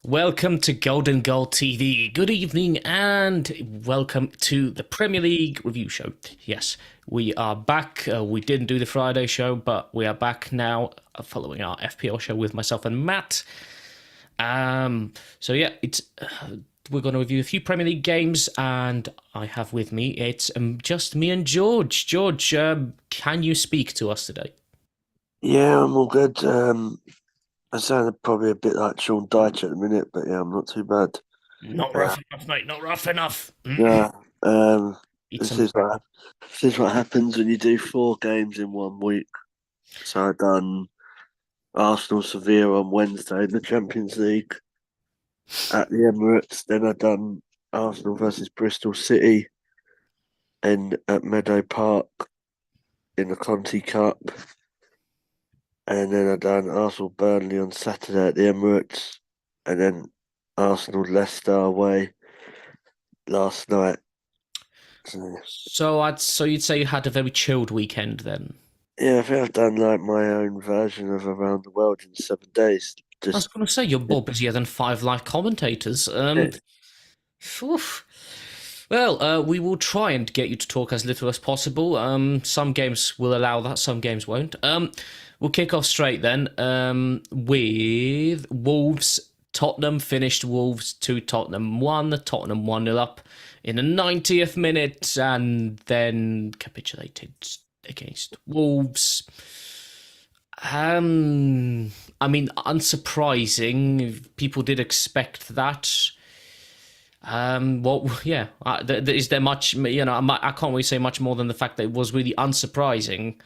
Welcome to Golden Goal TV. Good evening and welcome to the Premier League review show. Yes, we are back. We didn't do the Friday show, but we are back now following our FPL show with myself and Matt. So yeah, it's we're going to review a few Premier League games, and I have with me it's just me and George. George, can you speak to us today? Yeah, I'm all good. I sound probably a bit like Sean Dyche at the minute, but yeah, I'm not too bad. Not Uh, rough enough, mate. Not rough enough. yeah, um, Eat this some. is what happens when you do four games in 1 week. So I done Arsenal Sevilla on Wednesday in the Champions League at the Emirates. Then I done Arsenal versus Bristol City in at Meadow Park in the Conti Cup, and then I done Arsenal Burnley on Saturday at the Emirates, and then Arsenal Leicester away last night. So, So you'd say you had a very chilled weekend then. yeah, I think I've done like my own version of Around the World in 7 days. I was Just going to say you're more busier than five live commentators. it. Oof. Well, we will try and get you to talk as little as possible. Some games will allow that, some games won't. We'll kick off straight then with Wolves. Tottenham finished Wolves 2, Tottenham 1. Tottenham 1-0 up in the 90th minute and then capitulated against Wolves. Um, I mean, unsurprising. People did expect that. Well, yeah. Is there much? I can't really say much more than the fact that it was really unsurprising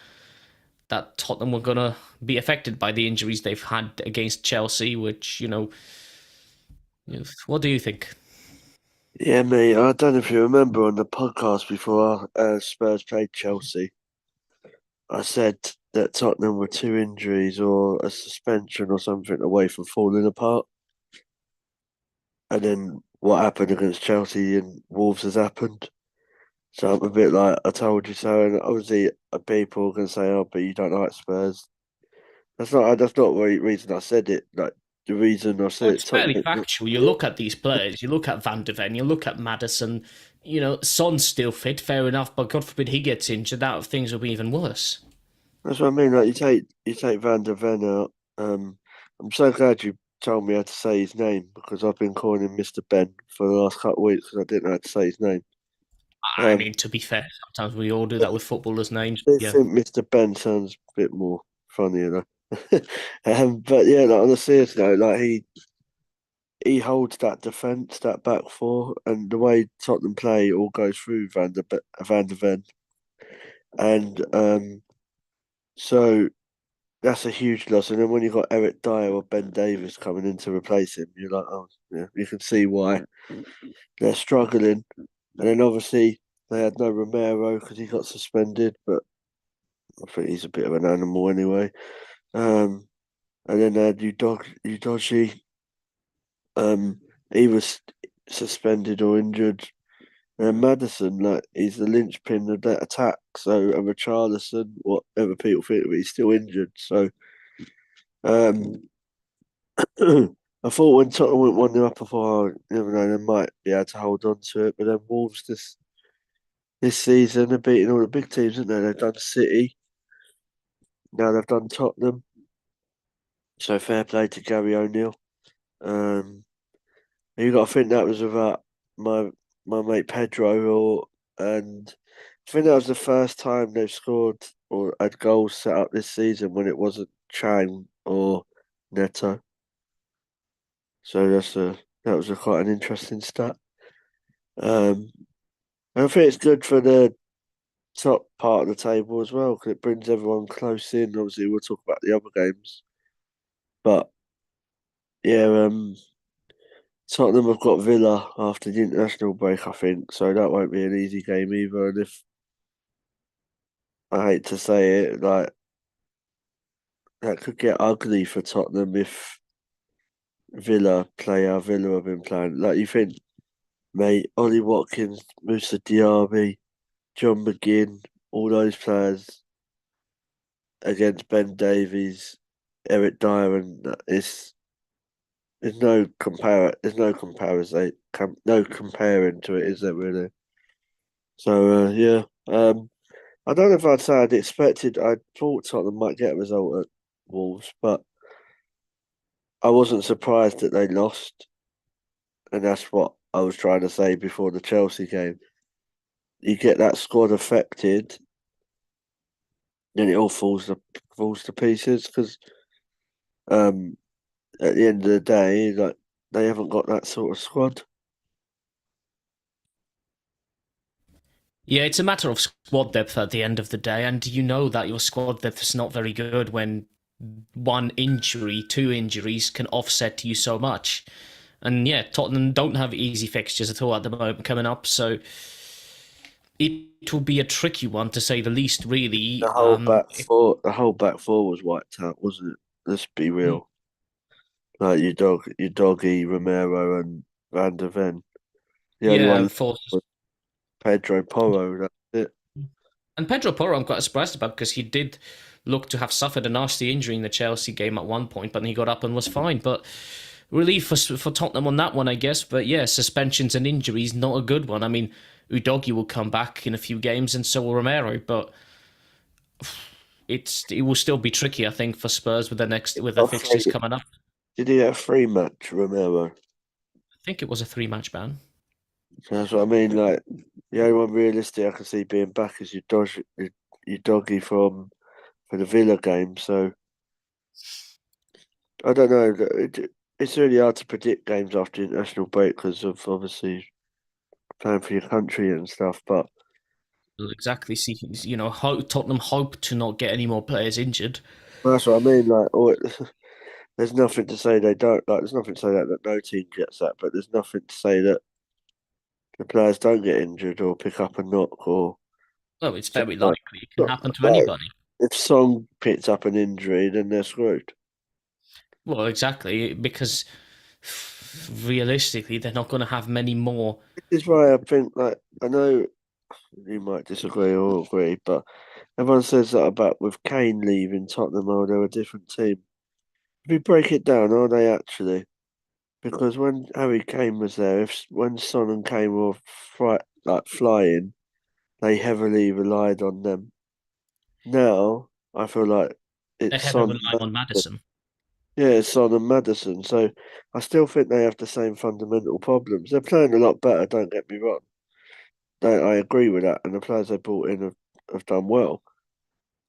that Tottenham were gonna be affected by the injuries they've had against Chelsea. Which what do you think? Yeah, mate. I don't know if you remember on the podcast before Spurs played Chelsea. I said that Tottenham were two injuries or a suspension or something away from falling apart. And then what happened against Chelsea and Wolves has happened. So I'm a bit like, I told you so. And obviously, people can say, "Oh, but you don't like Spurs." That's not the reason I said it. Like the reason I Well, said it's it, fairly Tottenham. factual. You look at these players. You look at Van de Ven. You look at Madison. Son's still fit, fair enough, but God forbid he gets injured. That things will be even worse. That's what I mean. Like you take Van der Ven out. I'm so glad you told me how to say his name because I've been calling him Mr. Ben for the last couple of weeks because I didn't know how to say his name. I Um, mean, to be fair, sometimes we all do that with footballers' names. I Yeah. think Mr. Ben sounds a bit more funny, you know. But yeah, like, on a serious note, like he holds that defence, that back four, and the way Tottenham play all goes through Van der Ven, and so that's a huge loss. And then when you got Eric Dyer or Ben Davis coming in to replace him, you're like, oh, yeah, you can see why they're struggling. And then obviously they had no Romero because he got suspended, but I think he's a bit of an animal anyway. Um, and then they had Udoji. He was suspended or injured. And Madison, like, he's the linchpin of that attack. So, and Richarlison, whatever people think of it, he's still injured. So, um, I thought when Tottenham went 1-0 up, I thought, oh, you never know, they might be able to hold on to it. But then Wolves this season, they're beating all the big teams, haven't they? They've done City, now they've done Tottenham. So fair play to Gary O'Neill. Um, you got to think that was about my my mate Pedro, and I think that was the first time they've scored or had goals set up this season when it wasn't Chang or Neto. So that was quite an interesting stat. Um, I think it's good for the top part of the table as well because it brings everyone close in. Obviously, we'll talk about the other games, but yeah, Tottenham have got Villa after the international break, I think, so that won't be an easy game either. And if I hate to say it, like that could get ugly for Tottenham if Villa play how Villa have been playing. Like you think, mate, Ollie Watkins, Musa Diaby, John McGinn, all those players against Ben Davies, Eric Dyer, and it's There's no comparison. No comparing to it, is there really? So yeah. I don't know if I'd say I'd expected. I thought Tottenham might get a result at Wolves, but I wasn't surprised that they lost, and that's what I was trying to say before the Chelsea game. You get that squad affected, then it all falls to pieces because um, at the end of the day, like they haven't got that sort of squad. Yeah, it's a matter of squad depth at the end of the day, and you know that your squad depth is not very good when one injury, two injuries can offset you so much. And yeah, Tottenham don't have easy fixtures at all at the moment coming up, so it will be a tricky one to say the least, really. The whole back four was wiped out, wasn't it? Let's be Mm, real. Like your doggy Romero and Van der Ven. The only yeah, one for was Pedro Porro. That's it. and Pedro Porro, I'm quite surprised about because he did look to have suffered a nasty injury in the Chelsea game at one point, but then he got up and was fine. But relief for Tottenham on that one, I guess. But yeah, suspensions and injuries, not a good one. I mean, Udogi will come back in a few games, and so will Romero. But it will still be tricky, I think, for Spurs with the Got free. fixtures coming up. Did he get a free match, Romero? I think it was a three-match ban. That's what I mean. Like the only one realistic I can see being back is your doggy for the Villa game. So I don't know. It's really hard to predict games after international break because of obviously playing for your country and stuff. But Well, exactly. See, Tottenham hope to not get any more players injured. that's what I mean. Like, there's nothing to say they don't. Like, there's nothing to say that no team gets that, but there's nothing to say that the players don't get injured or pick up a knock or Well, it's something very like. likely. It can happen to Like, anybody. if Song picks up an injury, then they're screwed. Well, exactly, because realistically, they're not going to have many more. This is why I think, like, I know you might disagree or agree, but everyone says that about with Kane leaving Tottenham, oh, they're a different team. If you break it down, are they actually? Because when Harry Kane was there, when Son and Kane were flying, they heavily relied on them. Now I feel like They're it's heavily Son. relying on Madison. Yeah, it's Son and Madison. So I still think they have the same fundamental problems. They're playing a lot better. Don't get me wrong. I agree with that, and the players they brought in have done well.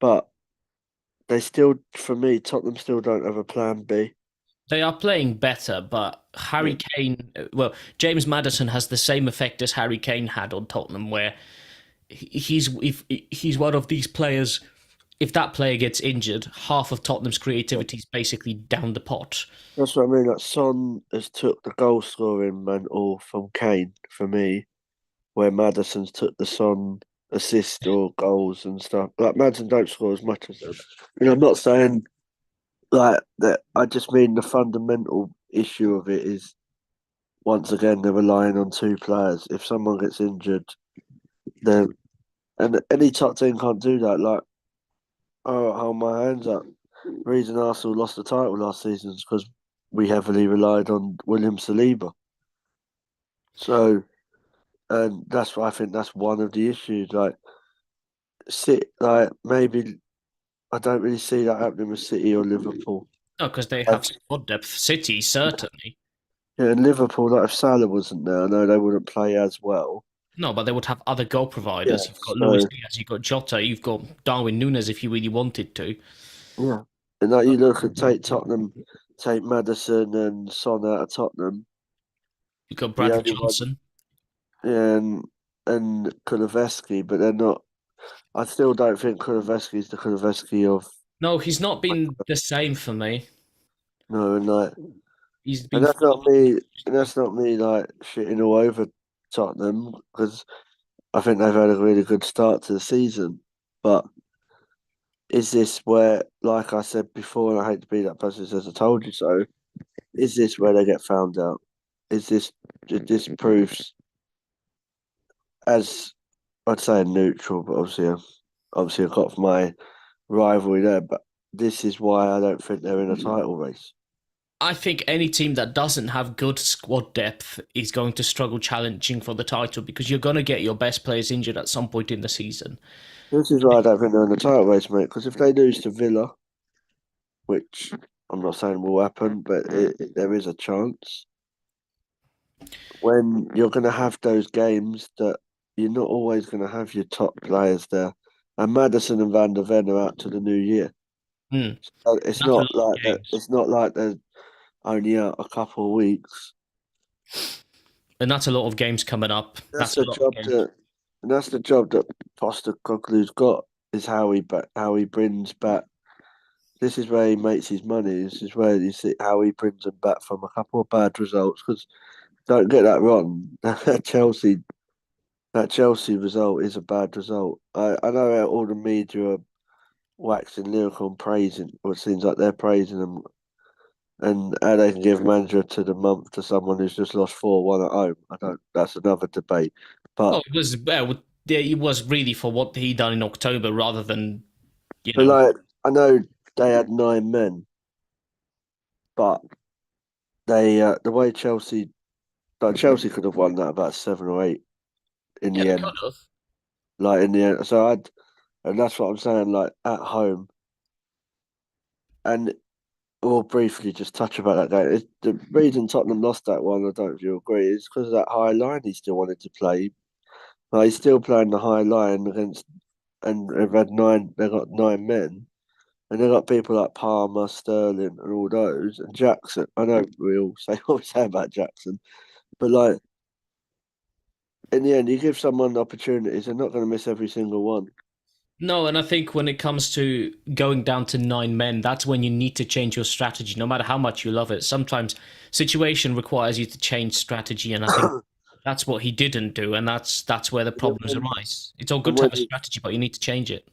But they still, for me, Tottenham still don't have a plan B. They are playing better, but Yeah, Harry Kane, well, James Madison has the same effect as Harry Kane had on Tottenham, where if he's one of these players. If that player gets injured, half of Tottenham's creativity is basically down the pot. that's what I mean. Like Son has took the goal scoring mantle from Kane for me, where Madison's took the Son assist or goals and stuff. Like Madison don't score as much as them. I'm not saying like that. I just mean the fundamental issue of it is once again they're relying on two players. If someone gets injured, then and any top team can't do that. Like, oh, hold my hands up. The reason Arsenal lost the title last season is because we heavily relied on William Saliba. So, and that's why I think that's one of the issues. Maybe I don't really see that happening with City or Liverpool. No, because they Like, have squad depth. City, certainly. yeah, in Liverpool, like if Salah wasn't there, I know they wouldn't play as well. No, but they would have other goal Yeah, providers. You've got Luis so Diaz, you've got Jota, you've got Darwin Nunes if you really wanted to. yeah, and like you look at take Tottenham, take Madison and Son out of Tottenham. You've got The Bradley only one, Johnson. yeah, and Kulusevski, but they're not. I still don't think Kulusevski is the Kulusevski of No, he's not been the same for me. no, and like, He's and been that's not me like shitting all over Tottenham because I think they've had a really good start to the season, but is this where, like I said before, and I hate to be that person who says I told you so, is this where they get found out? Is this proves as I'd say neutral, but obviously I've got my rivalry there, but this is why I don't think they're in a title race. I think any team that doesn't have good squad depth is going to struggle challenging for the title because you're going to get your best players injured at some point in the season. This is why I don't think they're in the title race, mate. Because if they lose to Villa, which I'm not saying will happen, but there is a chance. When you're going to have those games that you're not always going to have your top players there, and Madison and Van der Ven are out to the new year. Hmm. So it's That's a not lot of like that. games. It's not like they're only out a couple of weeks. And that's a lot of games coming up. That's That's a the lot of job games. that, and that's the job that Postecoglou's got. Is how he brings back. This is where he makes his money. This is where you see how he brings them back from a couple of bad results. Because don't get that wrong, Chelsea that Chelsea result is a bad result. I know how all the media are waxing lyrical and praising, or it seems like they're praising them, and how they can give manager to the month to someone who's just lost 4-1 at home. I don't. That's another debate. But Well, it was well, yeah, it was really for what he done in October rather than you but know. like I know they had 9 men, but the way Chelsea, like Chelsea could have won that about 7 or 8 in Yeah, the they could end. have. Like in the end, and that's what I'm saying. Like at home, and we'll briefly just touch about that game. The reason Tottenham lost that one, I don't know if you agree, is because of that high line he still wanted to play. Like, he's still playing the high line against, and they've had 9. They got 9 men, and they got people like Palmer, Sterling, and all those, and Jackson. I know we all say what we say about Jackson, but like in the end, you give someone opportunities, they're not going to miss every single one. No, and I think when it comes to going down to 9 men, that's when you need to change your strategy, no matter how much you love it. Sometimes situation requires you to change strategy, and I think that's what he didn't do, and that's where the problems and arise. It's all good to when have a strategy, but you need to change it.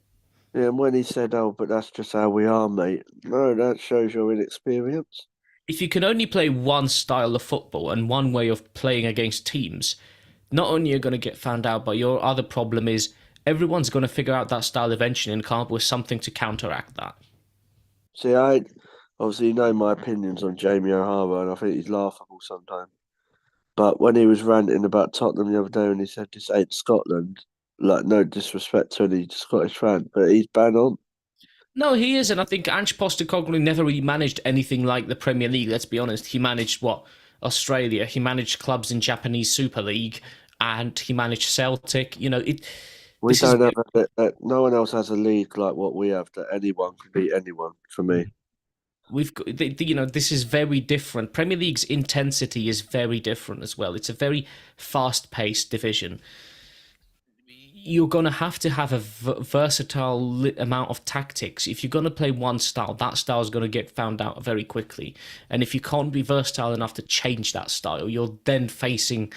yeah, and when he said, "Oh, but that's just how we are, mate," no, that shows your inexperience. If you can only play one style of football and one way of playing against teams, not only are you going to get found out, but your other problem is everyone's going to figure out that style eventually and come up with something to counteract that. See, I obviously you know my opinions on Jamie O'Hara, and I think he's laughable sometimes. But when he was ranting about Tottenham the other day, when he said this ain't Scotland, like no disrespect to any Scottish fan, but he's bang on. No, he is, and I think Ange Postecoglou never really managed anything like the Premier League. Let's be honest. He managed what Australia. He managed clubs in Japanese Super League, and he managed Celtic. You know, it. We This is don't have no one else has a league like what we have that anyone can beat anyone. For me, we've got, you know, this is very different. Premier League's intensity is very different as well. It's a very fast-paced division. You're going to have a versatile amount of tactics. If you're going to play one style, that style is going to get found out very quickly. And if you can't be versatile enough to change that style, you're then facing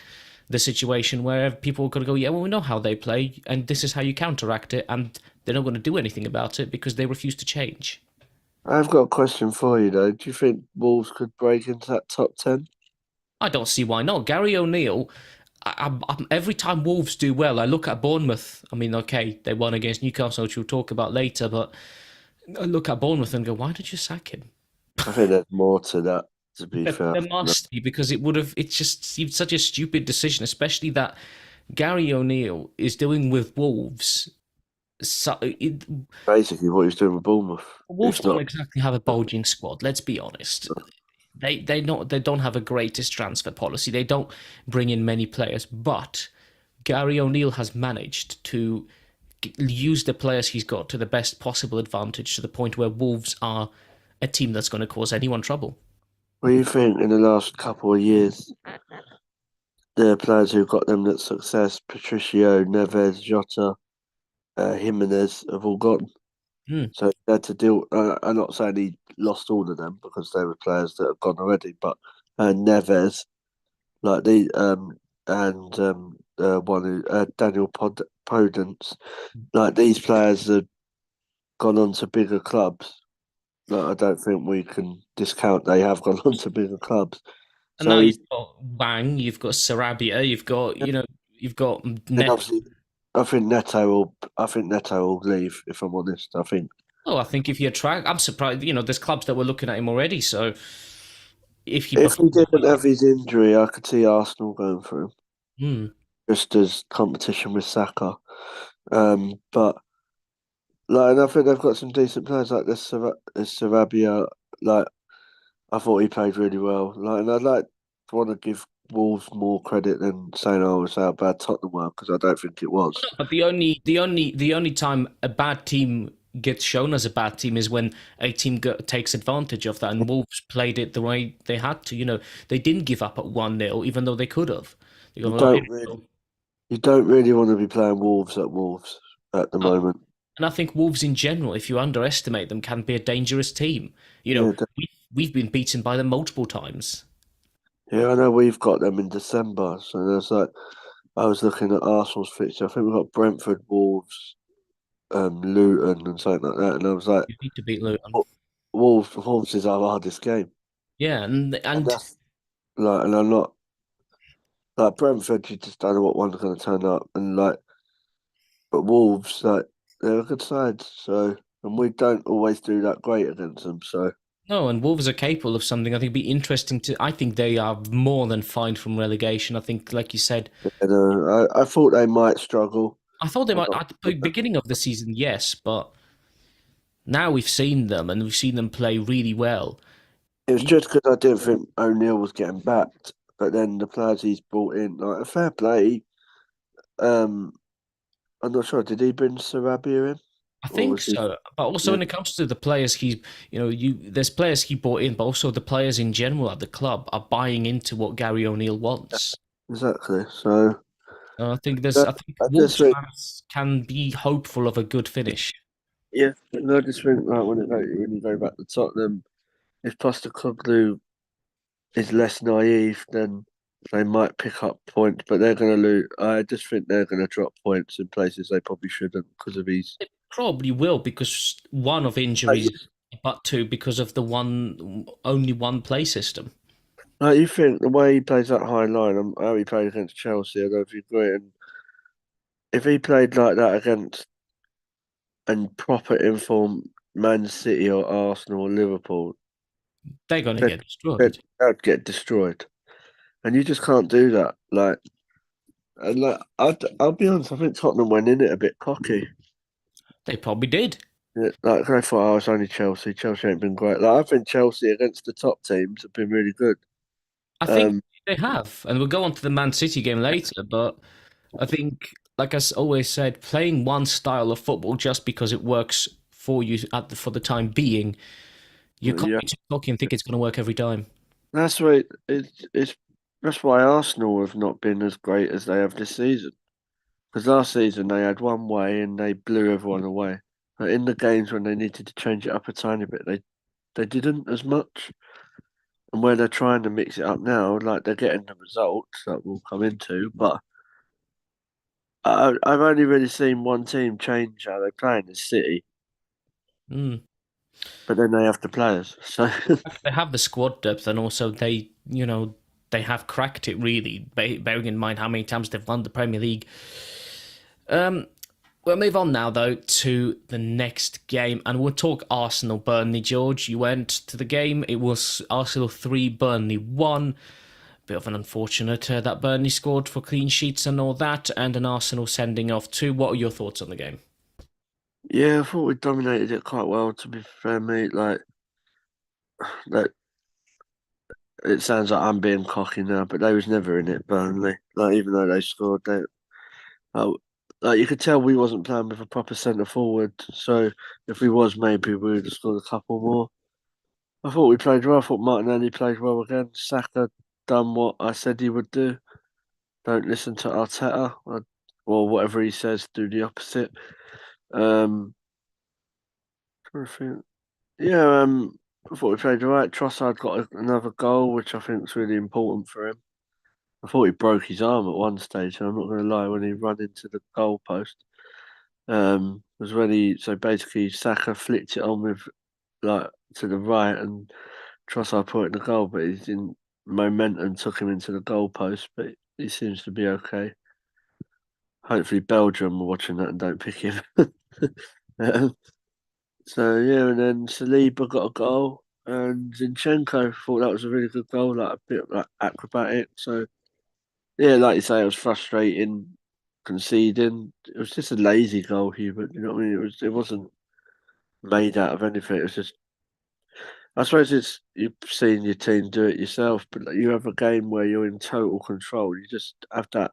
the situation where people are going to go, yeah, well, we know how they play, and this is how you counteract it. And they're not going to do anything about it because they refuse to change. I've got a question for you though. Do you think Wolves could break into that top 10? I don't see why not. Gary O'Neill, every time Wolves do well, I look at Bournemouth. I mean, okay, they won against Newcastle, which we'll talk about later, but I look at Bournemouth and go, why did you sack him? I think there's more to that. To be fair, There must be because it would have. It's just such a stupid decision, especially that Gary O'Neill is doing with Wolves. So basically what he's doing with Bournemouth. Wolves It's don't not. exactly have a bulging squad. Let's be honest. They don't have a greatest transfer policy. They don't bring in many players, but Gary O'Neill has managed to use the players he's got to the best possible advantage to the point where Wolves are a team that's going to cause anyone trouble. What do you think in the last couple of years? The players who got them that success, Patricio, Neves, Jota, Jimenez, have all gone. Hmm. So he had to deal. I'm not saying he lost all of them because they were players that have gone already, but Neves, like the and one who Daniel Podence, like these players have gone on to bigger clubs. Like I don't think we can discount they have gone on to bigger clubs. And So now you've he's got Wang, you've got Sarabia, you've got you've got and Net. obviously I think Neto will leave, if I'm honest. I think Oh, I think if you attract, I'm surprised. You know, there's clubs that were looking at him already. So if he If he performs didn't well. have his injury, I could see Arsenal going for him, Hmm. just as competition with Saka. But like, and I think they've got some decent players like this Sarabia. Like, I thought he played really well. Like, and I'd like to want to give Wolves more credit than saying, "Oh, it's how bad Tottenham were," because I don't think it was. But the only time a bad team gets shown as a bad team is when a team takes advantage of that, and Wolves played it the way they had to. They didn't give up at 1-0, even though they could have. They You got, well, here don't we really, go. you don't really want to be playing Wolves at Wolves at the No. moment. And I think Wolves in general, if you underestimate them, can be a dangerous team. Yeah, We've been beaten by them multiple times. yeah, I know we've got them in December, so there's like I was looking at Arsenal's fixture. I think we've got Brentford, Wolves, Luton, and something like that, and I was like, You need to beat Luton. "Oh, Wolves is our hardest game," Yeah, and and and that's like, and I'm not like Brentford. You just don't know what one's going to turn up, and like, but Wolves, like, they're a good side, so and we don't always do that great against them, so. no, and Wolves are capable of something. I think it'd be interesting to. I think they are more than fine from relegation. I think, like you said, And, I thought they might struggle. I thought they I'm might not- at the beginning of the season, yes, but now we've seen them and we've seen them play really well. It was You, just because I didn't think O'Neill was getting backed, but then the players he's brought in, like a fair play. Um, I'm not sure. Did he bring Sarabia in, I or think was he? so, but also Yeah, when it comes to the players there's players he brought in, but also the players in general at the club are buying into what Gary O'Neill wants. exactly. So I think I just Wolves think, fans can be hopeful of a good finish. yeah, and I just think like when you go back to Tottenham, if Postecoglou is less naive, then they might pick up points, but they're going to lose. I just think they're going to drop points in places they probably shouldn't because of his. Probably will because one of injuries, but two because of the only one play system. Like you think the way he plays that high line, how he played against Chelsea, I don't know if you agree. And if he played like that against and proper informed Man City or Arsenal or Liverpool, They're going to they'd, get destroyed. they'd get destroyed. And you just can't do that. Like, and like, I'll be honest, I think Tottenham went in it a bit cocky. They probably did. Yeah, like I thought, oh, it's only Chelsea. Chelsea ain't been great. Like I think Chelsea against the top teams have been really good. I think Um, they have, and we'll go on to the Man City game later. But I think, like always said, playing one style of football just because it works for you for the time being, you can't yeah, be too cocky and think it's going to work every time. that's why it's that's why Arsenal have not been as great as they have this season. Because last season they had one way and they blew everyone away. But in the games when they needed to change it up a tiny bit, they didn't as much. And where they're trying to mix it up now, like they're getting the results that we'll come into. But I've only really seen one team change how they play in the City, Mm. but then they have the players. So They have the squad depth, and also they have cracked it really. Bearing in mind how many times they've won the Premier League. Um, We'll move on now, though, to the next game, and we'll talk Arsenal Burnley. George, you went to the game. It was Arsenal 3, Burnley 1. Bit of an unfortunate that Burnley scored for clean sheets and all that, and an Arsenal sending off 2. What are your thoughts on the game? yeah, I thought we dominated it quite well. To be fair, mate, like that. It sounds like I'm being cocky now, but they was never in it, Burnley. Like even though they scored, uh, like you could tell we wasn't playing with a proper centre forward. So if we was, maybe we would have scored a couple more. I thought we played well. I thought Martinelli played well again. Saka done what I said he would do. Don't listen to Arteta or whatever he says. Do the opposite. Trying to think. Yeah. I thought we played all right. Trossard got another goal, which I think is really important for him. I thought he broke his arm at one stage, and I'm not going to lie, when he ran into the goalpost. Was when so basically Saka flicked it on with like to the right and Trossard put it in the goal, but he's in momentum took him into the goalpost, but he seems to be okay. Hopefully Belgium are watching that and don't pick him. um, so yeah, and then Saliba got a goal. and Zinchenko thought that was a really good goal, like a bit like acrobatic. So yeah, like you say, it was frustrating conceding. It was just a lazy goal, Hubert. You know what I mean? It wasn't made out of anything. It was just. I suppose it's you've seen your team do it yourself, but like, you have a game where you're in total control. You just have that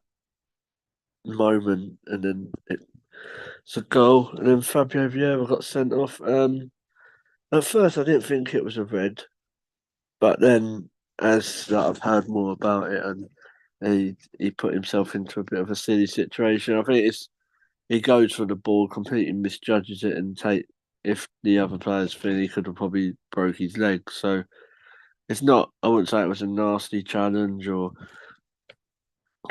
moment, and then it's a goal, and then Fabio Vieira got sent off. At first, I didn't think it was a red, but then as like, I've heard more about it, and he put himself into a bit of a silly situation. I think he goes for the ball, completely misjudges it, and take if the other players feel he could have probably broke his leg. So it's not. I wouldn't say it was a nasty challenge, or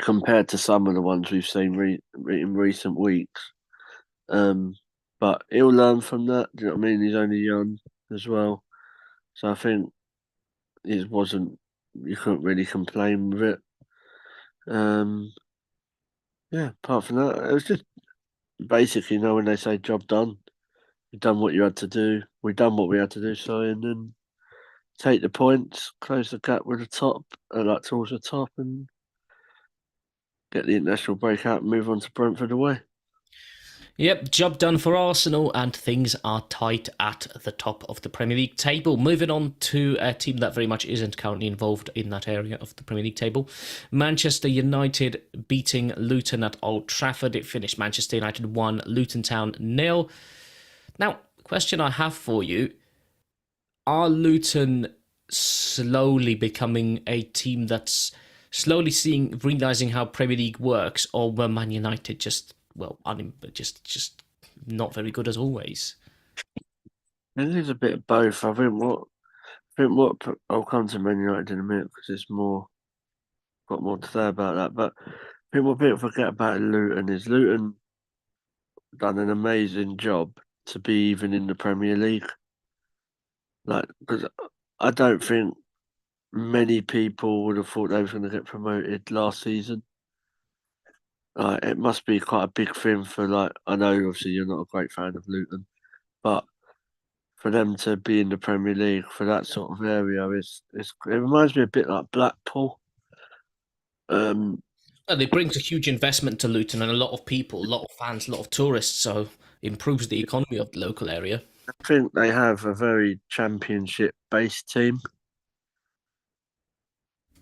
compared to some of the ones we've seen in recent weeks. Um, but he'll learn from that. Do you know what I mean? He's only young as well, so I think it wasn't. You couldn't really complain with it. Um, yeah. Apart from that, it was just basically, when they say job done, you done what you had to do. We done what we had to do. Sorry, and then take the points, close the gap with the top, like towards the top, and get the international break out and move on to Brentford away. Yep, job done for Arsenal, and things are tight at the top of the Premier League table. Moving on to a team that very much isn't currently involved in that area of the Premier League table. Manchester United beating Luton at Old Trafford. It finished Manchester United 1, Luton Town 0. Now, question I have for you, are Luton slowly becoming a team that's slowly realizing how Premier League works, or were Man United just just not very good as always? It is a bit of both. I think what I'll come to Man United in a minute because there's got more to say about that. But I think what people forget about Luton is Luton done an amazing job to be even in the Premier League. Like, because I don't think many people would have thought they were going to get promoted last season. It must be quite a big thing for like. I know obviously you're not a great fan of Luton, but for them to be in the Premier League for that sort of area it reminds me a bit like Blackpool. Um, Well, it brings a huge investment to Luton and a lot of people, a lot of fans, a lot of tourists, so improves the economy of the local area. I think they have a very championship based team.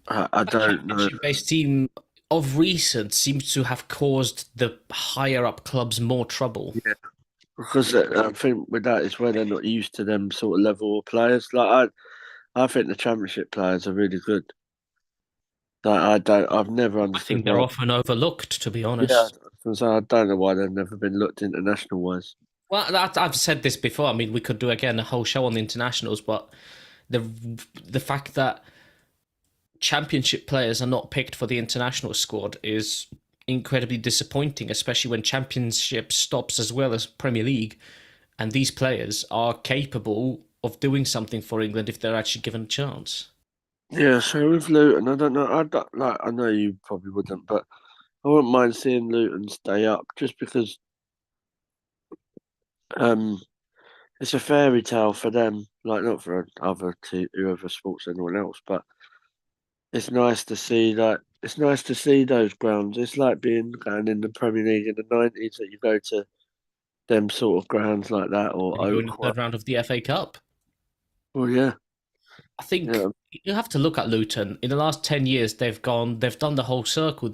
I That don't know. championship-based team of recent seems to have caused the higher up clubs more trouble. Yeah, because I think with that is where they're not used to them sort of level of players. Like I think the championship players are really good. Like I've never I understood think they're why. often overlooked, to be Yeah, honest. so I don't know why they've never been looked international wise. Well, I've said this before. I mean, we could do again a whole show on the internationals, but the the fact that championship players are not picked for the international squad is incredibly disappointing, especially when championship stops as well as Premier League, and these players are capable of doing something for England if they're actually given a chance. Yeah, so with Luton, I don't know. I don't, like. I know you probably wouldn't, but I wouldn't mind seeing Luton stay up just because um it's a fairy tale for them. Like not for other whoever supports anyone else, but it's nice to see that. It's nice to see those grounds. It's like being going in the Premier League in the 90s that you go to them sort of grounds like that or When you go in the Oakwell. third round of the FA Cup, Well, yeah, I think yeah, you have to look at Luton. In the last 10 years, they've done the whole circle.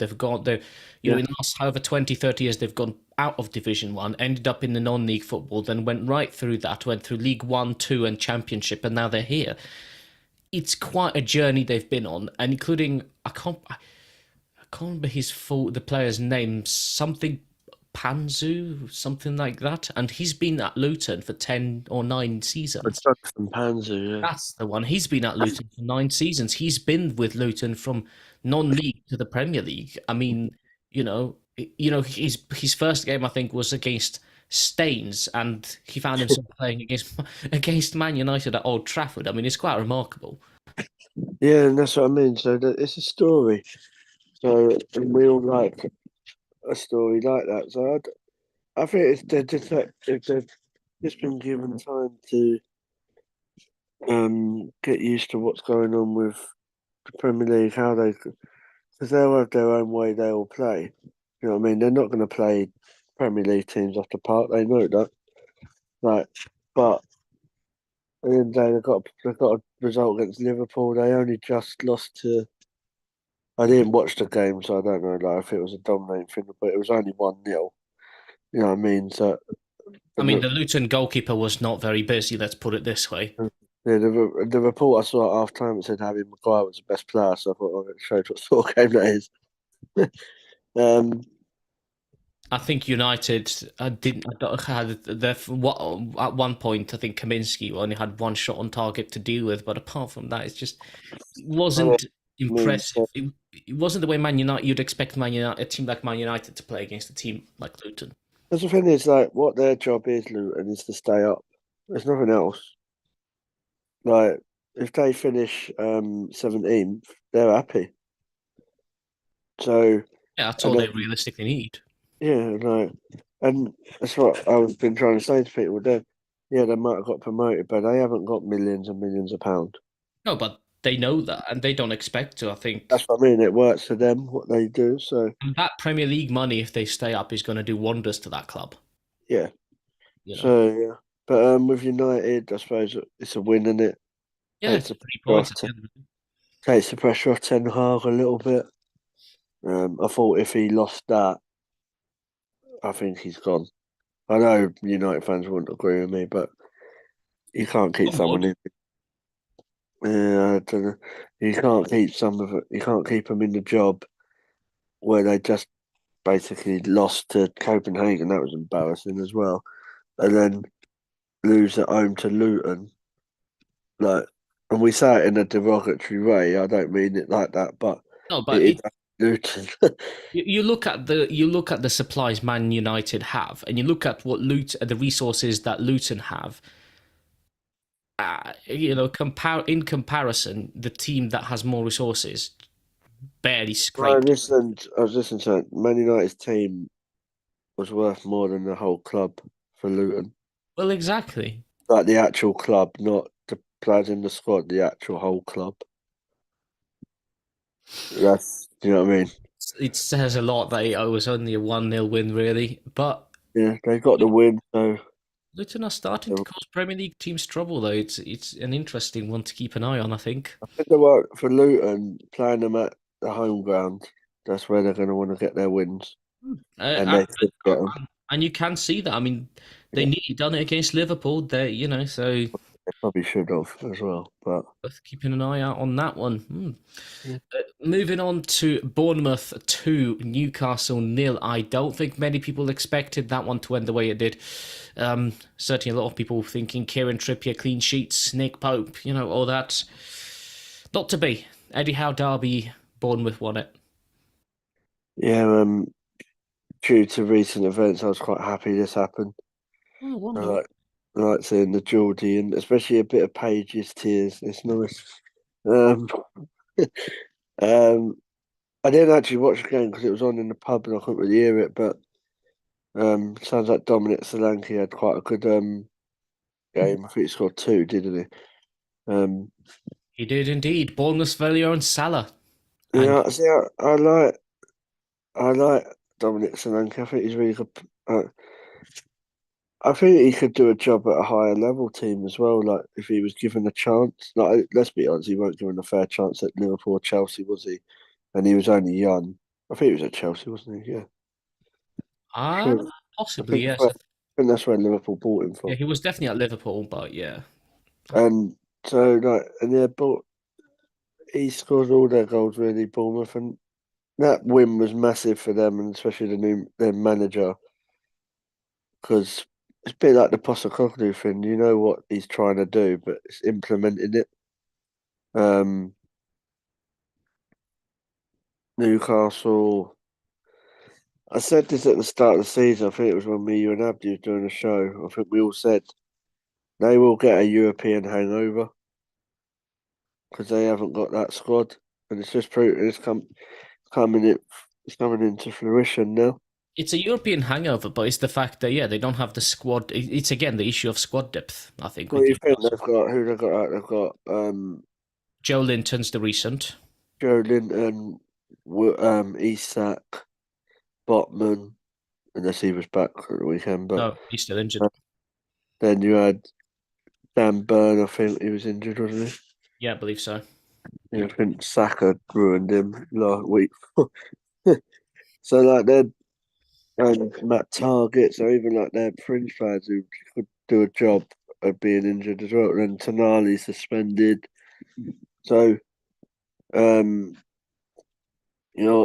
yeah. In the last however 20, 30 years, they've gone out of Division 1, ended up in the non-league football, then went right through that, went through League 1, 2, and Championship, and now they're here. It's quite a journey they've been on, and including, I can't remember the player's name, something Panzu, something like that, and he's been at Luton for 10 or 9 But seasons. Jonathan Panzu, That's the one. He's been at Luton for 9 seasons. He's been with Luton from non-league to the Premier League. I mean, his first game I think was against Staines, and he found himself playing against Man United at Old Trafford. I mean, it's quite remarkable. yeah, and that's what I mean. So it's a story. So and we all like a story like that. So I think it's they're just like, if they've just been given time to get used to what's going on with the Premier League, how they, because they'll have their own way they will play. You know what I mean? They're not going to play Premier League teams off the park. They know that. Like, but at the end of the day, they got a result against Liverpool. They only just lost to. I didn't watch the game, so I don't know like if it was a dominating thing, but it was only 1-0. You know what I mean? So I mean, the, the Luton goalkeeper was not very busy. Let's put it this way. the report I saw at half time it said Harry Maguire was the best player, so I thought oh, it showed what sort of game that is. um, I think United didn't had their what at one point. I think Kaminsky only had one shot on target to deal with, but apart from that, it I wasn't mean, impressive. It wasn't the way Man United you'd expect Man United, a team like Man United to play against a team like Luton. because the thing is, like, what their job is, Luton, is to stay up. There's nothing else. Like, if they finish 17th, they're happy. So, Yeah, that's and all then, they realistically need. yeah, like, and that's what I've been trying to say to people. Yeah, they might have got promoted, but they haven't got millions and millions of pounds. No, but they know that, and they don't expect to. I That's think what I mean. It works for them what they do. So, and that Premier League money, if they stay up, is going to do wonders to that club. yeah. You know. So, yeah. But with United, I suppose it's a win, is it? Yeah, Takes it's the 3 points at the end of the day. takes the pressure off Ten Hag a little bit. I thought if he lost that, I think he's gone. I know United fans wouldn't agree with me, but you can't keep Some someone would. in. Yeah, I don't know. You can't keep some of it. You can't keep them in the job where they just basically lost to Copenhagen. That was embarrassing as well, and then lose at home to Luton. Like, and we say it in a derogatory way. I don't mean it like that, but No, it but is it Luton. you look at the supplies Man United have, and you look at what the resources that Luton have. In comparison, the team that has more resources barely scraped. I was listening to it. Man United's team was worth more than the whole club for Luton. Well, exactly. Like the actual club, not the players in the squad, the actual whole club. You know what I mean? It says a lot that it was only a 1-0 win, really. But Yeah, they got the win, so Luton are starting to I cause Premier League teams trouble, though. It's an interesting one to keep an eye on, I think. think they were for Luton playing them at the home ground. That's where they're going to want to get their wins, and Uh, they should get them. and you can see that. I mean, they Yeah, nearly done it against Liverpool. So they probably should have as well, but worth keeping an eye out on that one. yeah, Moving on to Bournemouth 2, Newcastle nil. I don't think many people expected that one to end the way it did. Certainly a lot of people thinking Kieran Trippier, clean sheets, Nick Pope, all that. Not to be. Eddie Howe Derby, Bournemouth won it. yeah. Due to recent events, I was quite happy this happened. Oh, I wonderful. like seeing the Geordie and especially a bit of Paige's tears. It's nice. Um, um, I didn't actually watch the game because it was on in the pub and I couldn't really hear it. But sounds like Dominic Solanke had quite a good game. I think he scored two, didn't he? Um, He did indeed. Bournemouth's very own Salah. And yeah, see, I like Dominic Solanke. I think he's really good. I think he could do a job at a higher level team as well. Like if he was given a chance. Like let's be honest, he weren't given a fair chance at Liverpool or Chelsea, was he? And he was only young. I think he was at Chelsea, wasn't he? Yeah, ah, sure. I possibly, think yes. I think that's where Liverpool bought him Yeah, from. he was definitely at Liverpool, but yeah. And so like, and yeah, but he scored all their goals really, Bournemouth, and that win was massive for them, and especially their manager, because it's a bit like the Postecoglou thing. You know what he's trying to do, but it's implementing it. Um, Newcastle. I said this at the start of the season. I think it was when me, you, and Abdi was doing a show. I think we all said they will get a European hangover because they haven't got that squad, and it's just coming into fruition now. It's a European hangover, but it's the fact that they don't have the squad. It's again the issue of squad depth. I think What do with you think Newcastle. they've got? Who they've got out? They've got Joe Linton's the recent. Joe Linton, Isak, Botman, unless he was back for the weekend. But No, he's still injured. uh, then you had Dan Burn. I think he was injured, wasn't Yeah, I believe so. he? Yeah, I think Saka ruined him last week. So like they're Matt Targets or even like their fringe fans who could do a job of being injured as well. And Tonali suspended. So um,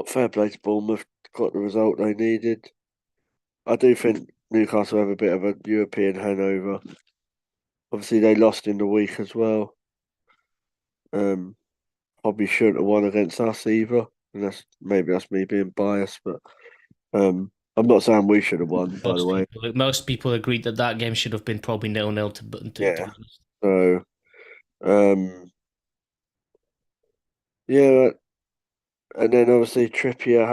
fair play to Bournemouth, got the result they needed. I do think Newcastle have a bit of a European hangover. Obviously, they lost in the week as well. Um, Probably shouldn't have won against us either. And that's me being biased, but I'm not saying we should have won, by the way. Most people agreed that that game should have been probably 0-0 to Yeah. be honest. So um, yeah, and then obviously Trippier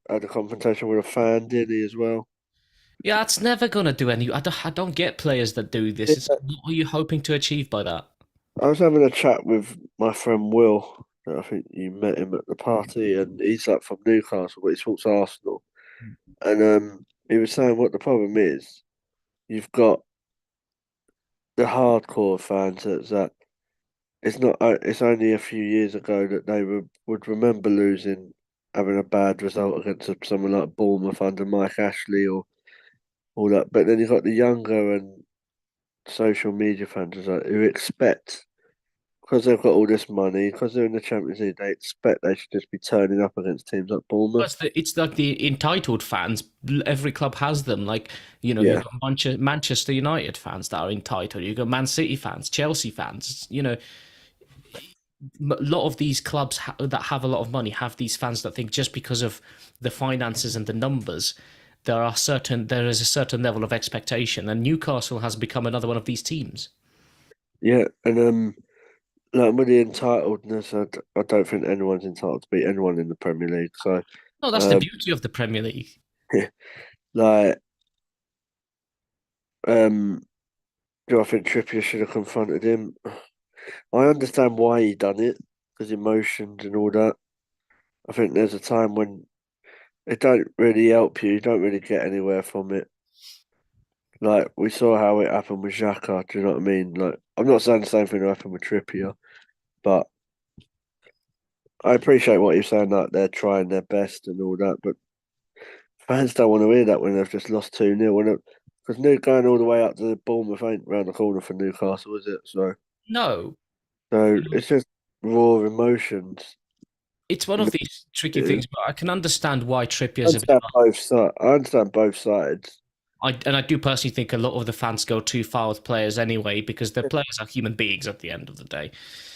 had a confrontation with a fan, did he as well? Yeah, it's never gonna do any. I don't get players that do this. It's Yeah. what are you hoping to achieve by that? I was having a chat with my friend Will. I think you met him at the party, and he's like from Newcastle, but he supports Arsenal. And he was saying what the problem is. You've got the hardcore fans that it's not. It's only a few years ago that they would remember losing, having a bad result against someone like Bournemouth under Mike Ashley or all that. But then you've got the younger and social media fans who expect because they've got all this money, because they're in the Champions League, they expect they should just be turning up against teams like Well, Bournemouth. it's like the entitled fans. Every club has them. Like you've Yeah, got a bunch of Manchester United fans that are entitled. You've got Man City fans, Chelsea fans. A lot of these clubs that have a lot of money have these fans that think just because of the finances and the numbers, there is a certain level of expectation, and Newcastle has become another one of these teams. yeah, and like with the entitledness, I don't think anyone's entitled to beat anyone in the Premier League. So, No, that's the um, beauty of the Premier League. like, do I think Trippier should have confronted him? I understand why he done it because emotions and all that. I think there's a time when it don't really help you. You don't really get anywhere from it. Like we saw how it happened with Xhaka. Do you know what I mean? Like I'm not saying the same thing happened with Trippier, but I appreciate what you're saying. That they're trying their best and all that, but fans don't want to hear that when they've just lost 2-0. Because New going all the way up to the Bournemouth ain't round the corner for Newcastle, is it? No, So it's just raw emotions. it's one And of these tricky yeah, things, but I can understand why I Trippier's a bit. understand both sides. I understand both sides. I do personally think a lot of the fans go too far with players anyway because the players are human beings at the end of the day.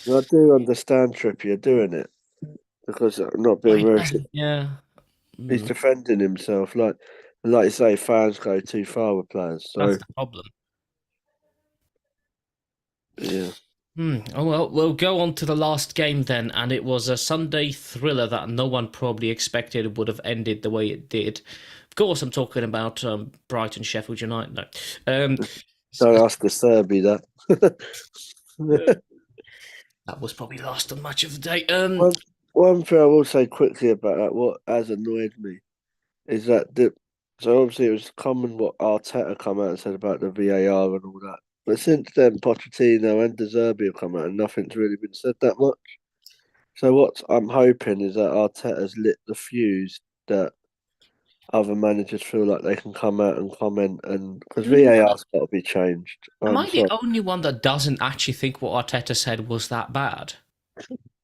And I do understand Trippier doing it because not But being it rude, doesn't. Yeah. he's Mm, defending himself. Like you say, fans go too far with players. that's So the problem. yeah, Oh well, we'll go on to the last game then, and it was a Sunday thriller that no one probably expected would have ended the way it did. Of course, I'm talking about Brighton, Sheffield United. No, don't ask the Serbi that. that was probably last on much of the day. one one thing I will say quickly about that, what has annoyed me is that so obviously it was common what Arteta come out and said about the VAR and all that. But since then, Pochettino and De Zerbi have come out and nothing's really been said that much. So what I'm hoping is that Arteta's lit the fuse that other managers feel like they can come out and comment and because VAR's got to be changed. Am I'm I the sorry. only one that doesn't actually think what Arteta said was that bad?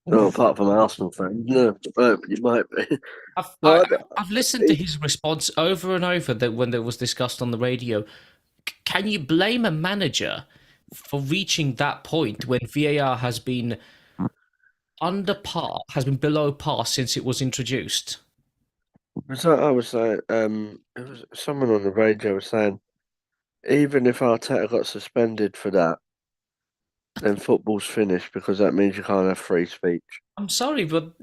No, apart from Arsenal fans, no, you might be. I've No, I've listened to his response over and over that when it was discussed on the radio. Can you blame a manager for reaching that point when VAR has been under par, has been below par since it was introduced? so I was saying, it was someone on the radio was saying, even if Arteta got suspended for that, then football's finished because that means you can't have free speech. I'm sorry, but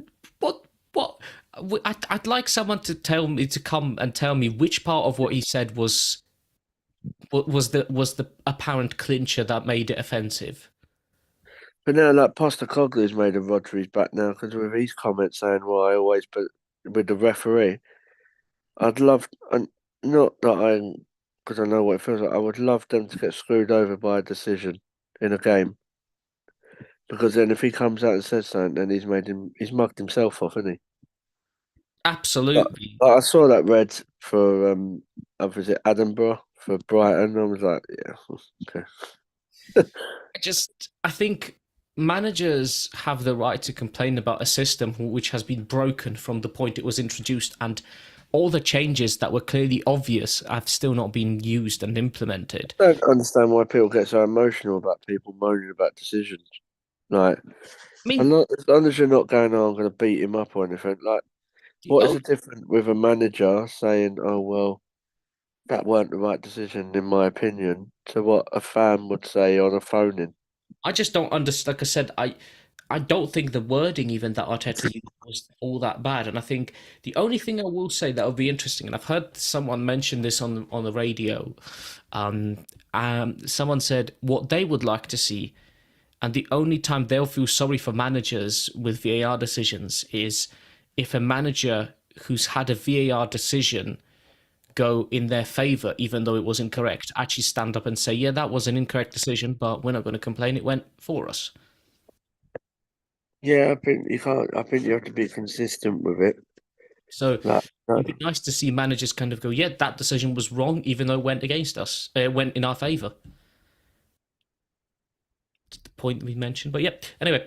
what what I'd like someone to tell me to come and tell me which part of what he said was the apparent clincher that made it offensive. But now, like Postacoglu's made a Rodri's back now because with his comments saying, "Well, I always but with the referee." I'd love, and not that I, because I know what it feels like. I would love them to get screwed over by a decision in a game because then if he comes out and says something, then he's mugged himself off, isn't he? But, Absolutely. but I saw that red for was it Addenborough for Brighton? I was like, yeah, okay. I think managers have the right to complain about a system which has been broken from the point it was introduced, and all the changes that were clearly obvious have still not been used and implemented. I don't understand why people get so emotional about people moaning about decisions. Like, I mean, as long as you're not going, "Oh, I'm going to beat him up" or anything. Like, the what is only the difference with a manager saying, "Oh well, that weren't the right decision in my opinion," to what a fan would say on a phone in? I just don't understand. Like I said, I don't think the wording even that Arteta used was all that bad. And I think the only thing I will say that would be interesting, and I've heard someone mention this on the radio. Um, Someone said what they would like to see, and the only time they'll feel sorry for managers with VAR decisions is if a manager who's had a VAR decision go in their favor, even though it was incorrect, actually stand up and say, yeah, that was an incorrect decision, but we're not going to complain. It went for us. Yeah, I think you can't. I think you have to be consistent with it. So Like, it'd be nice to see managers kind of go, yeah, that decision was wrong, even though it went against us, it went in our favor. The point we mentioned. But yeah, anyway,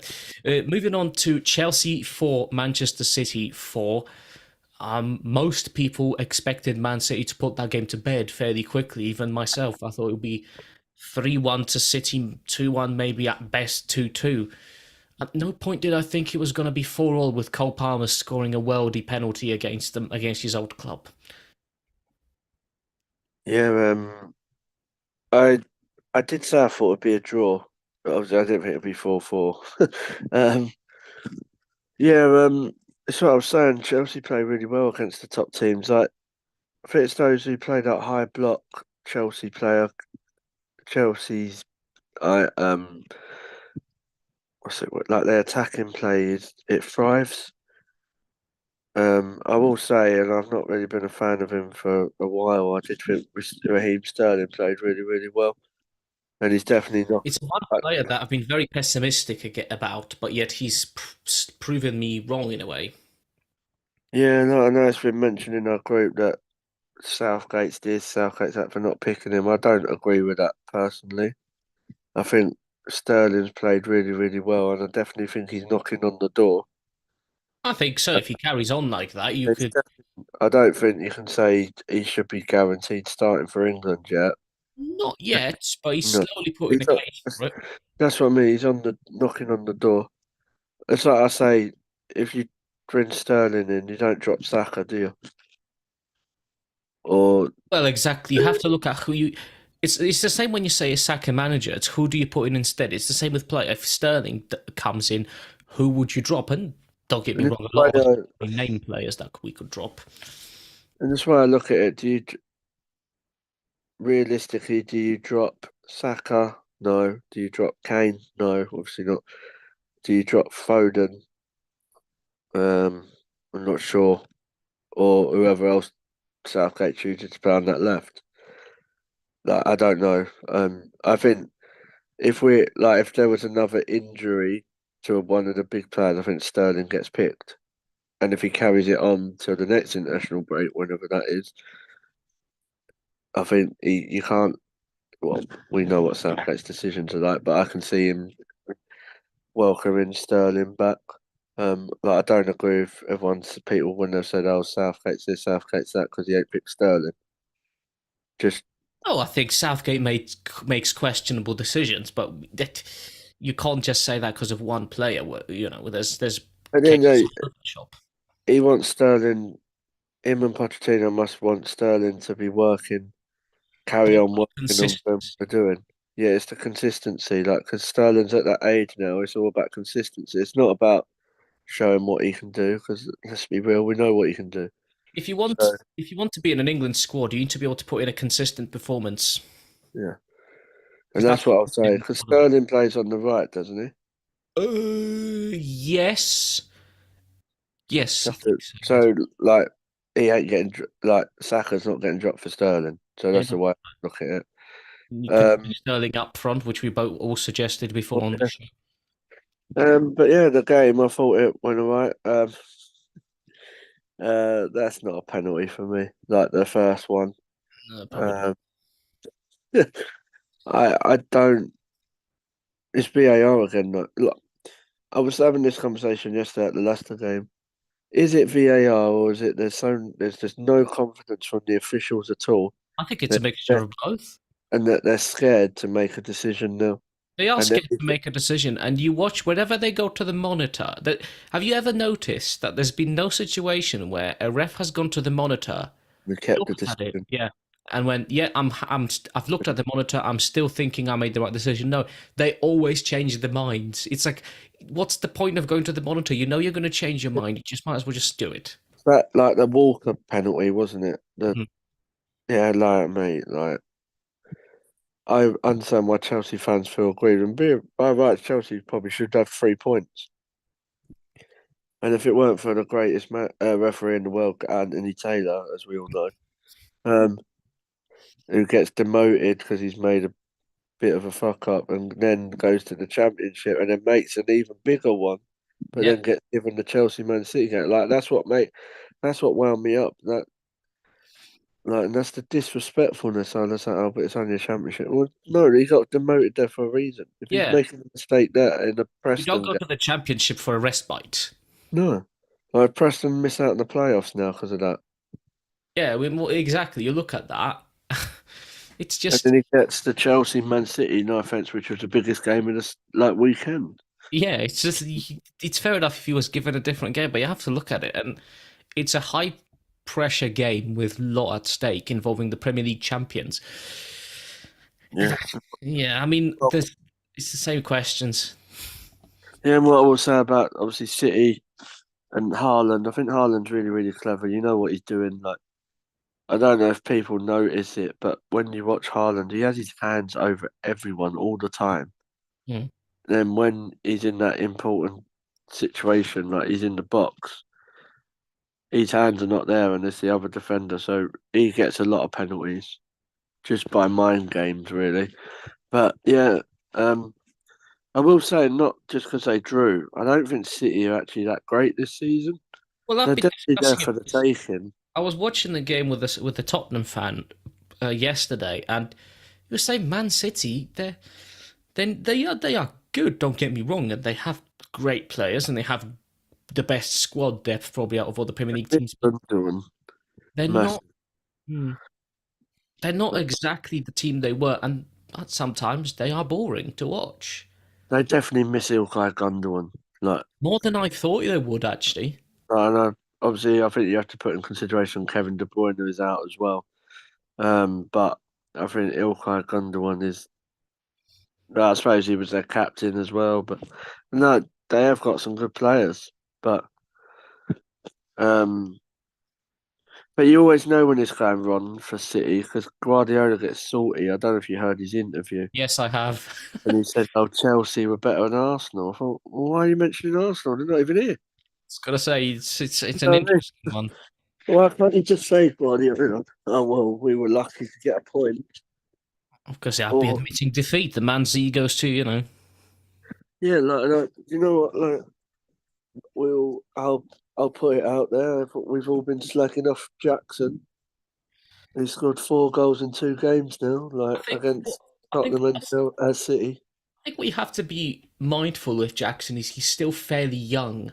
moving on to Chelsea 4, Manchester City 4. Most people expected Man City to put that game to bed fairly quickly. Even myself, I thought it would be 3-1 to City, 2-1, maybe at best 2-2. At no point did I think it was going to be 4-all with Cole Palmer scoring a worldy penalty against them against his old club. yeah, I I did say I thought it'd be a draw, but obviously I didn't think it'd be 4-4. um, yeah, that's what I was saying. Chelsea play really well against the top teams. Like, I think it's those who play that high block Chelsea player. Chelsea's, I what's it like their attacking play is it thrives. I will say, and I've not really been a fan of him for a while. I did think Raheem Sterling played really, really well, and he's definitely not. It's one player that I've been very pessimistic about, but yet he's proven me wrong in a way. Yeah, no, I know it's been mentioned in our group that Southgate's this, Southgate's that for not picking him. I don't agree with that personally. I think Sterling's played really, really well, and I definitely think he's knocking on the door. I think so. If he carries on like that, you It's could I don't think you can say he should be guaranteed starting for England yet. not yet, but he's No, slowly putting he's a not, case for it. that's what I mean. He's on the knocking on the door. It's like I say, if you bring Sterling in, you don't drop Saka, do you? Or Well, exactly. You have to look at who you. It's the same when you say a Saka manager. It's who do you put in instead. It's the same with play. If Sterling comes in, who would you drop? And don't get me and this wrong, a way, lot of us name players that we could drop. and this way I look at it. Realistically, do you drop Saka? No. Do you drop Kane? No, obviously not. Do you drop Foden? I'm not sure. Or whoever else Southgate chooses to play on that left. Like, I don't know. I think if there was another injury to one of the big players, I think Sterling gets picked. And if he carries it on to the next international break, whenever that is, I think you can't. Well, we know what Southgate's decisions are like, but I can see him welcoming Sterling back. Like I don't agree with everyone's people when they've said, "Oh, Southgate's this, Southgate's that," because he ain't picked Sterling. Just Oh, I think Southgate makes questionable decisions, but that you can't just say that because of one player. You know, there's and then cases on the shop. he wants Sterling. Him and Pochettino must want Sterling to be working, carry on working on what Consistency. they're doing. Yeah, it's the consistency. Like, because Sterling's at that age now, it's all about consistency. It's not about show him what he can do. Because let's be real, we know what he can do. If you So want, if you want to be in an England squad, you need to be able to put in a consistent performance. yeah, and Because that's that's what I'll say. Because important. Sterling plays on the right, doesn't he? Yes, yes, I That's it. think so. Yes. So like he ain't getting like Saka's not getting dropped for Sterling. So Yeah, that's the way I look at it. you could put Um, Sterling up front, which we both all suggested before on the show. but yeah, the game I thought it went alright. That's not a penalty for me, like the first one. No, probably not. Um, I don't. It's VAR again. Look, I was having this conversation yesterday at the Leicester game. Is it VAR or is it there's just no confidence from the officials at all, I think it's that, a mixture that- of both. and that they're scared to make a decision now. They are And then scared to make a decision, and you watch whenever they go to the monitor. That have you ever noticed that there's been no situation where a ref has gone to the monitor, we kept the looked at it, decision. yeah, and went, yeah, I've looked at the monitor, I'm still thinking I made the right decision. No, they always change their minds. It's like, what's the point of going to the monitor? You know you're going to change your mind. You just might as well just do it. That like the Walker penalty, wasn't it? Mhm. Yeah, like mate, like I understand why Chelsea fans feel aggrieved. And by rights, Chelsea probably should have 3 points. And if it weren't for the greatest referee in the world, Anthony Taylor, as we all know, um, who gets demoted because he's made a bit of a fuck up and then goes to the championship and then makes an even bigger one, but Yeah, then gets given the Chelsea Man City game. Like that's what wound me up. And that's the disrespectfulness. I was like, oh, but it's only a championship. Well, no, he got demoted there for a reason. If he's yeah. making a mistake there in the You don't Preston go game, to the championship for a respite. no. Like Preston miss out on the playoffs now because of that. Yeah, I mean, well, exactly. You look at that. It's And just then he gets the Chelsea Man City, no offense, which was the biggest game of this like weekend. yeah, it's just it's fair enough if he was given a different game, but you have to look at it, and it's a high pressure game with a lot at stake involving the Premier League champions. Yeah. Yeah, I mean, Well, there's it's the same questions. yeah, and what I will say about obviously City and Haaland, I think Haaland's really, really clever. You know what he's doing. Like I don't know if people notice it, but when you watch Haaland, he has his hands over everyone all the time. Hmm. Then when he's in that important situation, like he's in the box, his hands are not there, and it's the other defender, so he gets a lot of penalties just by mind games, really. But yeah, I will say not just because they drew. I don't think City are actually that great this season. Well, I've They're been definitely there discussing for it. the taking. I was watching the game with the Tottenham fan yesterday, and he was saying Man City, they are good. Don't get me wrong, and they have great players, and they have the best squad depth probably out of all the Premier League teams. But Doing they're not. massive. Hmm, they're not But exactly the team they were, and sometimes they are boring to watch. they definitely miss Ilkay Gundogan. Like More than I thought they would, actually. I know, obviously, I think you have to put in consideration Kevin De Bruyne who is out as well. But I think Ilkay Gundogan is. I suppose he was their captain as well. But no, they have got some good players. Um, but you always know when it's going wrong for City because Guardiola gets salty. I don't know if you heard his interview, Yes, I have. and he said, "Oh, Chelsea were better than Arsenal." I thought, well, why are you mentioning Arsenal? They're not even here. It's gotta say, it's You an know what I mean? interesting one. Why can't you just say Guardiola? Oh well, we were lucky to get a point. Because I'd be Or admitting defeat. The man's egos too, you know. yeah, you know what? Like we'll, I'll put it out there. I thought we've all been slacking off Jackson. He scored 4 goals in 2 games now, I like think against I think Tottenham and City. I think we have to be mindful of Jackson is he's still fairly young.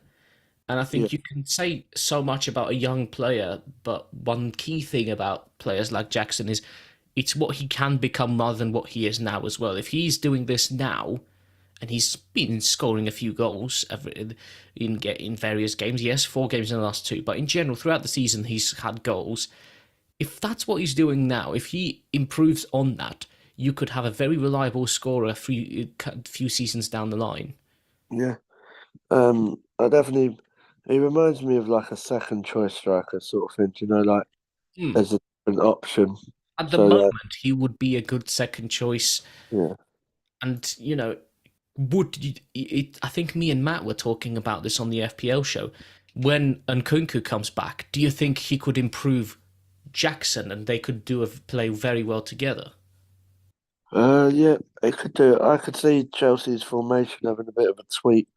And I Yeah, think you can say so much about a young player, but one key thing about players like Jackson is it's what he can become rather than what he is now as well. If he's doing this now, and he's been scoring a few goals in various games, yes, 4 games in the last two, but in general throughout the season he's had goals. If that's what he's doing now, if he improves on that, you could have a very reliable scorer a few seasons down the line. yeah. I definitely. He reminds me of like a second choice striker sort of thing. You know, like Hmm. as a different option. At the So like, moment, he would be a good second choice, yeah. and would I think me and Matt were talking about this on the FPL show. When Nkunku comes back, do you think he could improve Jackson and they could play very well together? Yeah, it could do. I could see Chelsea's formation having a bit of a tweak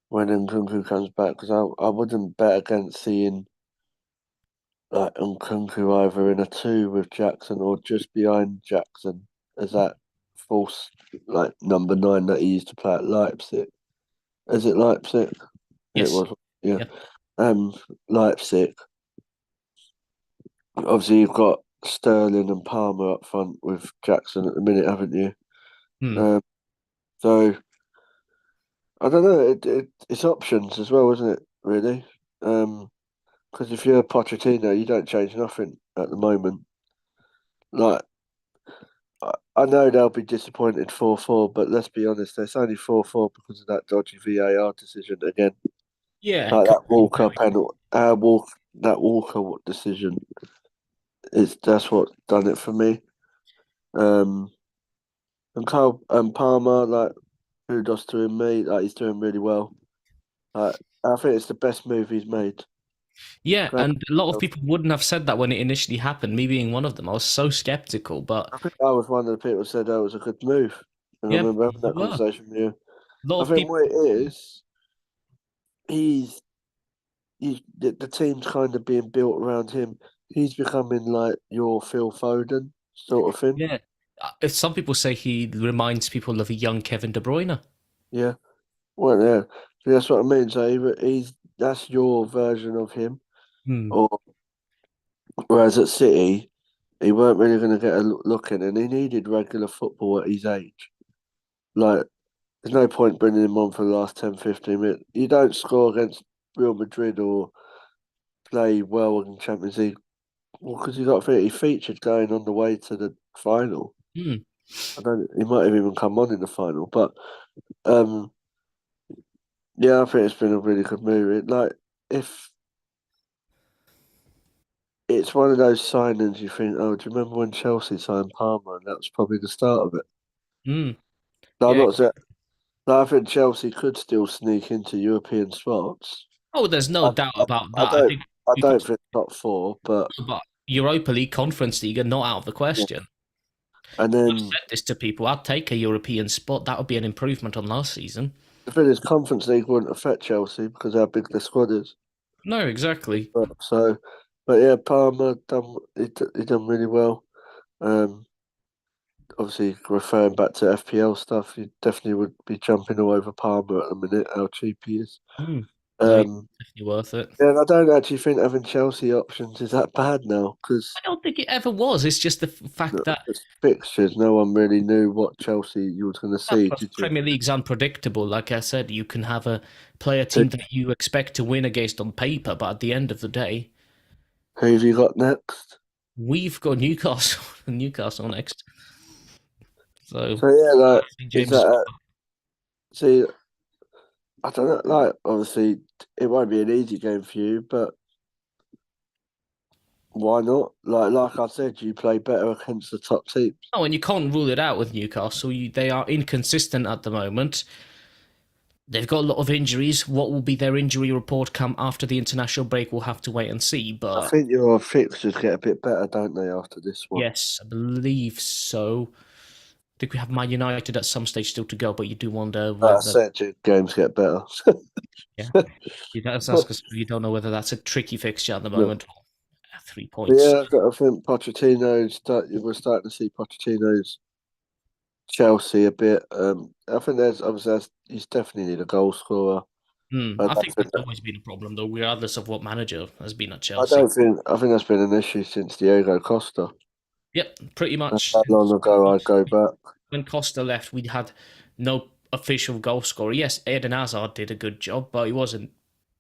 when Nkunku comes back because I wouldn't bet against seeing like Nkunku either in a two with Jackson or just behind Jackson as that false like number nine that he used to play at Leipzig. Is it Leipzig? It Yes. was, yeah. Yeah. Um, Leipzig. Obviously, you've got Sterling and Palmer up front with Jackson at the minute, haven't you? Hmm. Um, so I don't know. It's options as well, isn't it? Really. Because if you're Pochettino, you don't change nothing at the moment. Like I know they'll be disappointed 4-4, but let's be honest, it's only 4-4 because of that dodgy VAR decision again. Yeah. Like Could that be Walker penalty, that Walker decision is that's what done it for me. Um, and Kyle and Palmer, like kudos to him, mate. Like he's doing really well. Like I think it's the best move he's made. Yeah, Great. and a lot of people wouldn't have said that when it initially happened, me being one of them. I was so skeptical, but I think I was one of the people who said that was a good move, and I yeah, remember having you that were. conversation with you. A lot I of think people. what it is, he's the team's kind of being built around him. He's becoming like your Phil Foden sort of thing. Yeah. Some people say he reminds people of a young Kevin De Bruyne. Yeah. Well, yeah. So that's what I mean. So he's that's your version of him. Hmm. Or whereas at City, he weren't really going to get a look in, and he needed regular football at his age. Like, there's no point bringing him on for the last 10, 15 minutes. You don't score against Real Madrid or play well in Champions League. Well, because you got to think he featured going on the way to the final. Hmm. I don't. He might have even come on in the final, but um, yeah, I think it's been a really good move. Like if it's one of those signings, you think, oh, do you remember when Chelsea signed Palmer? And that was probably the start of it. Hmm. No, I'm Yeah. not saying. No, I think Chelsea could still sneak into European spots. Oh, there's no I, doubt I, about I that. I don't. think I you don't could, think top four, but but Europa League, Conference League are not out of the yeah. question. And I've then said this to people. I'd take a European spot. That would be an improvement on last season. the thing is, Conference League wouldn't affect Chelsea because of how big the squad is. No, exactly. So, but yeah, Palmer done. He done really well. Um, Obviously referring back to FPL stuff, you definitely would be jumping all over Palmer at the minute, how cheap he is. Hmm. No, you're Um, definitely worth it. yeah, and I don't actually think having Chelsea options is that bad now I because don't think it ever was. It's just the fact that it's fixtures. No one really knew what Chelsea you was going to see, plus did you? Premier League's unpredictable. Like I said, you can have a Who, team that you expect to win against on paper, but at the end of the day, who have you got next? we've got Newcastle, Newcastle next. So So yeah, like St is James, that see? I don't know. Like obviously, it won't be an easy game for you, but why not? Like I said, you play better against the top teams. oh, and you can't rule it out with Newcastle. They are inconsistent at the moment. They've got a lot of injuries. What will be their injury report come after the international break? We'll have to wait and see. I But think your fixtures get a bit better, don't they, after this one? yes, I believe so. I think we have Man United at some stage still to go, but you do wonder Like I whether, said, your games get better. yeah, that's because you don't know whether that's a tricky fixture at the No. moment. Or 3 points. But yeah, I think we're starting to see Pochettino's Chelsea a bit. I think he's definitely need a goal scorer. I think that's always been a problem, though, regardless of what manager has been at Chelsea. I think that's been an issue since Diego Costa. Yep, pretty That's much. how long ago I'd go back. When Costa left, we had no official goal scorer. Yes, Eden Hazard did a good job, but he wasn't.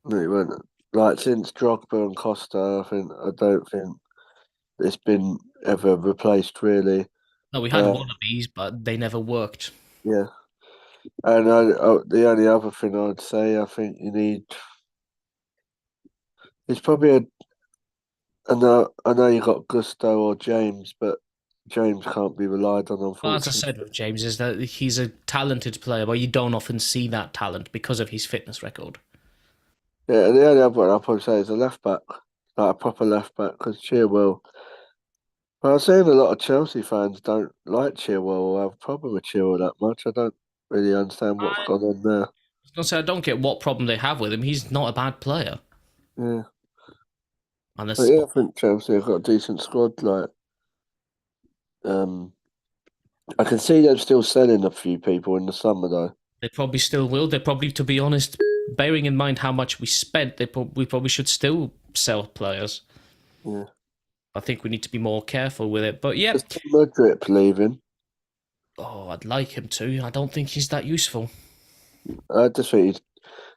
No, he went like since Drogba and Costa. I don't think it's been ever replaced really. No, we had Uh, wannabes, but they never worked. yeah. And the only other thing I'd say, I think you need, it's probably I know you got Gusto or James, but James can't be relied on, Well, as I unfortunately. said with James, is that he's a talented player, but you don't often see that talent because of his fitness record. Yeah, and the only other one I'll probably say is a left back, like a proper left back, because Chilwell. Well, I'm saying a lot of Chelsea fans don't like Chilwell or have a problem with Chilwell that much. I don't really understand what's I gone on there. was gonna say I don't get what problem they have with him. He's not a bad player, Yeah, and but this, yeah, I think Chelsea have got a decent squad. Um, I can see them still selling a few people in the summer though. they probably still will. They probably, to be honest, bearing in mind how much we spent, we probably should still sell players. Yeah, I think we need to be more careful with it. But yeah, there's Mudryk leaving. oh, I'd like him to. I don't think he's that useful. I just think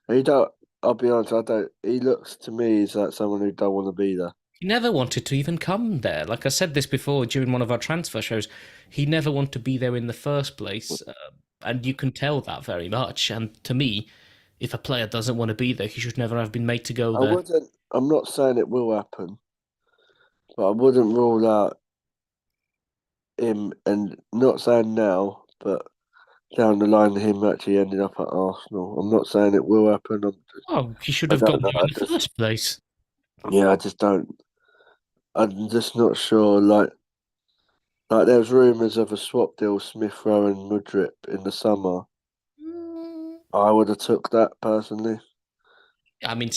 he don't. I'll be honest. I don't. He looks to me as like someone who don't want to be there. He never wanted to even come there. Like I said this before during one of our transfer shows, he never wanted to be there in the first place, and you can tell that very much. And to me, if a player doesn't want to be there, he should never have been made to go I there. wouldn't. I'm not saying it will happen, but I wouldn't rule out him, and not saying now, but down the line, him actually ending up at Arsenal. I'm not saying it will happen. Oh, he should I have gone don't know. there in the first place. Yeah, I just don't. I'm just not sure. Like there was rumours of a swap deal, Smith Rowe and Mudryk in the summer. Mm, I would have took that personally. I mean,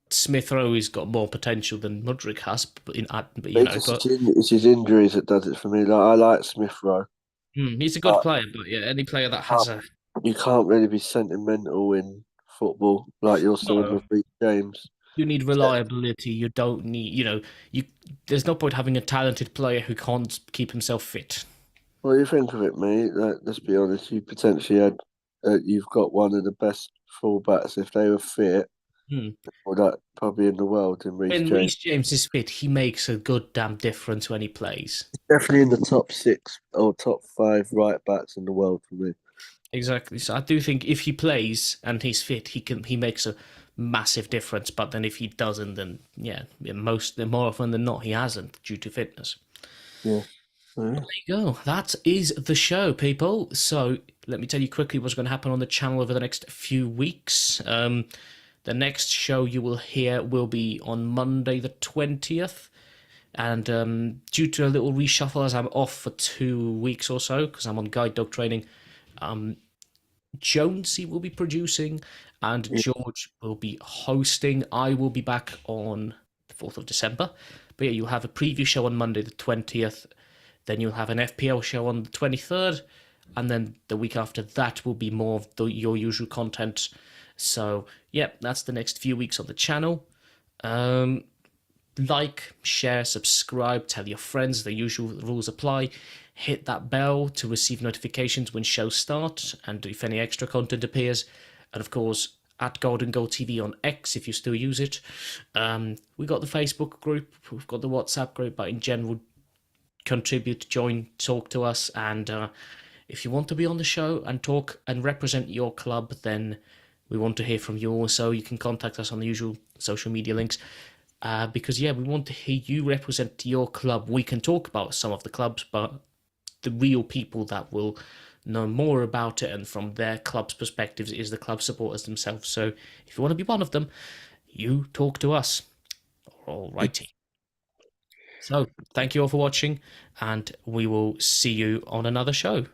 Smith Rowe has got more potential than Mudryk has, but But it's just but it's his injuries that does it for me. Like I like Smith Rowe, he's a good but player. But yeah, any player that uh, has a you can't really be sentimental in football like you're seeing no, with Reece James. you need reliability. You don't need, you. There's no point having a talented player who can't keep himself fit. What do you think of it, mate? Like, let's be honest. You potentially had, you've got one of the best fullbacks if they were fit, Hmm. or that probably in the world in Reece When James. Reece James is fit, he makes a good damn difference when he plays. Definitely in the top six or top five right backs in the world for me. Exactly. So I do think if he plays and he's fit, he makes a massive difference. But then if he doesn't, then yeah, more often than not, he hasn't due to fitness. Yeah. Yeah. There you go. That is the show, people. So let me tell you quickly what's going to happen on the channel over the next few weeks. The next show you will hear will be on Monday the 20th. And due to a little reshuffle, as I'm off for 2 weeks or so, because I'm on guide dog training, Jonesy will be producing and Yeah. George will be hosting. I will be back on the 4th of December. But yeah, you'll have a preview show on Monday the 20th. Then you'll have an FPL show on the 23rd. And then the week after that will be more of your usual content. So, yeah, that's the next few weeks on the channel. Like, share, subscribe, tell your friends. The usual rules apply. Hit that bell to receive notifications when shows start and if any extra content appears. And of course, at Golden Goal TV on X if you still use it. We got the Facebook group, we've got the WhatsApp group, but in general, contribute, join, talk to us. And if you want to be on the show and talk and represent your club, then we want to hear from you also. You can contact us on the usual social media links. Because yeah, we want to hear you represent your club. We can talk about some of the clubs, but the real people that will know more about it and from their club's perspectives is the club supporters themselves. So if you want to be one of them, you talk to us. All righty. So thank you all for watching, and we will see you on another show.